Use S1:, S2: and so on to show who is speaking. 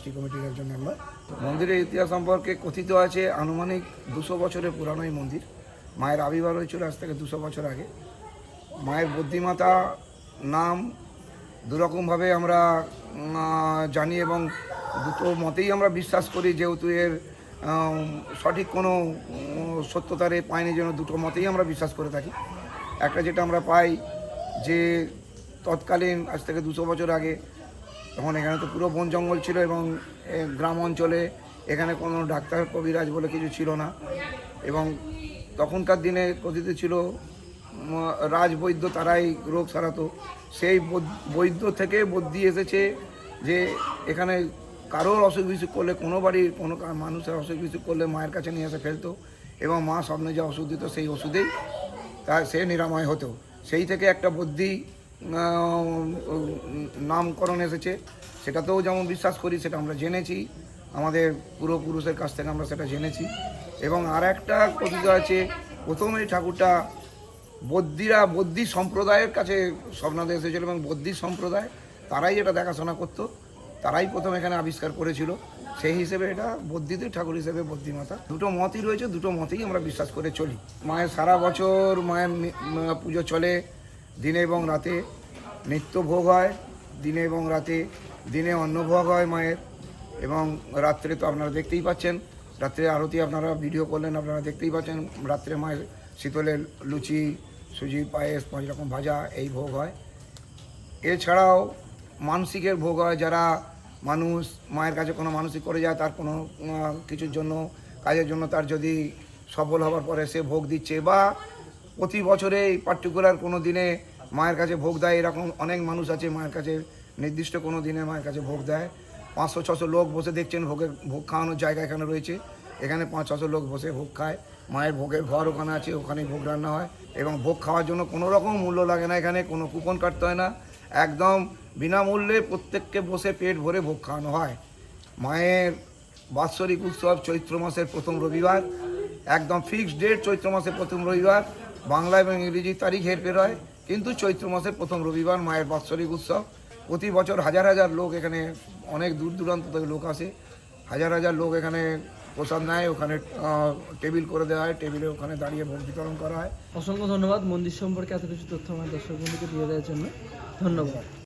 S1: Trustee কমিটির একজন member. মন্দিরের ইতিহাস সম্পর্কে কথিত আছে আনুমানিক 200 বছরের পুরানো এই মন্দির। মায়ের আবির্ভাব হয়েছিল আজ থেকে 200 বছর আগে। মায়ের বুদ্ধিমাতা নাম দুরকমভাবে আমরা জানি এবং দুটো মতেই আমরা বিশ্বাস করি, যেহেতু এর সঠিক কোনো সত্যতারে পাইনি জন্য দুটো মতেই আমরা বিশ্বাস করে থাকি। একটা যেটা আমরা পাই যে তৎকালীন আজ থেকে 200 বছর আগে তখন এখানে তো পুরো বন জঙ্গল ছিল এবং গ্রাম অঞ্চলে এখানে কোনো ডাক্তার কবিরাজ বলে কিছু ছিল না এবং তখনকার দিনে কথিত ছিল রাজবৈদ্য তারাই রোগ সারাতো। সেই বৈদ্য থেকে বুদ্ধি এসেছে যে এখানে কারোর অসুখ বিসুখ করলে, কোনো বাড়ির কোনো মানুষের অসুখ বিসুখ করলে মায়ের কাছে নিয়ে এসে ফেলতো এবং মা স্বপ্নে যা ওষুধ দিত সেই ওষুধেই সে নিরাময় হতো। সেই থেকে একটা বুদ্ধি নামকরণ এসেছে, সেটাতেও যেমন বিশ্বাস করি, সেটা আমরা জেনেছি আমাদের পূর্বপুরুষের কাছ থেকে আমরা সেটা জেনেছি। এবং আর একটা কথিত আছে প্রথম এই ঠাকুরটা বদ্যি সম্প্রদায়ের কাছে স্বপ্নাতে এসেছিল এবং বদ্যি সম্প্রদায় তারাই এটা দেখাশোনা করতো, তারাই প্রথম এখানে আবিষ্কার করেছিল। সেই হিসেবে এটা বদ্যিদের ঠাকুর হিসেবে বদ্যিমাতা। দুটো মতই রয়েছে, দুটো মতেই আমরা বিশ্বাস করে চলি। মায়ের সারা বছর মায়ের পুজো চলে, দিনে এবং রাতে নিত্য ভোগ হয়, দিনে এবং রাতে। দিনে অন্নভোগ হয় মায়ের এবং রাত্রে তো আপনারা দেখতেই পাচ্ছেন, রাত্রে আরতি আপনারা ভিডিও করলেন, আপনারা দেখতেই পাচ্ছেন রাত্রে মায়ের শীতলের লুচি, সুজি, পায়েস, 5 রকম ভাজা এই ভোগ হয়। এছাড়াও মানসিকের ভোগ হয়, যারা মানুষ মায়ের কাছে কোনো মানসিক করে যায়, তার কোনো কিছুর জন্য কাজের জন্য তার যদি সফল হওয়ার পরে সে ভোগ দিচ্ছে, বা প্রতি বছরে পার্টিকুলার কোনো দিনে মায়ের কাছে ভোগ দেয়, এরকম অনেক মানুষ আছে মায়ের কাছে নির্দিষ্ট কোনো দিনে মায়ের কাছে ভোগ দেয়। 500-600 লোক বসে দেখছেন, ভোগ খাওয়ানোর জায়গা এখানে রয়েছে, এখানে 500-600 লোক বসে ভোগ খায়। মায়ের ভোগের ঘর ওখানে আছে, ওখানেই ভোগ রান্না হয় এবং ভোগ খাওয়ার জন্য কোনো রকম মূল্য লাগে না, এখানে কোনো কুপন কাটতে হয় না, একদম বিনামূল্যে প্রত্যেককে বসে পেট ভরে ভোগ খাওয়ানো হয়। মায়ের বাৎসরিক উৎসব চৈত্র মাসের প্রথম রবিবার, একদম ফিক্সড ডেট চৈত্র মাসের প্রথম রবিবার। বাংলা এবং ইংরেজি তারিখ হেরফের হয়, কিন্তু চৈত্র মাসের প্রথম রবিবার মায়ের বাৎসরিক উৎসব। প্রতি বছর হাজার হাজার লোক এখানে, অনেক দূর দূরান্ত থেকে লোক আসে, হাজার হাজার লোক এখানে প্রসাদ নেয়, ওখানে টেবিল করে দেওয়া হয়, টেবিলে ওখানে দাঁড়িয়ে ভোগ বিতরণ করা হয়।
S2: অসংখ্য ধন্যবাদ মন্দির সম্পর্কে এত কিছু তথ্য আমার দর্শক বন্ধুকে দিয়ে দেওয়ার জন্য। ধন্যবাদ।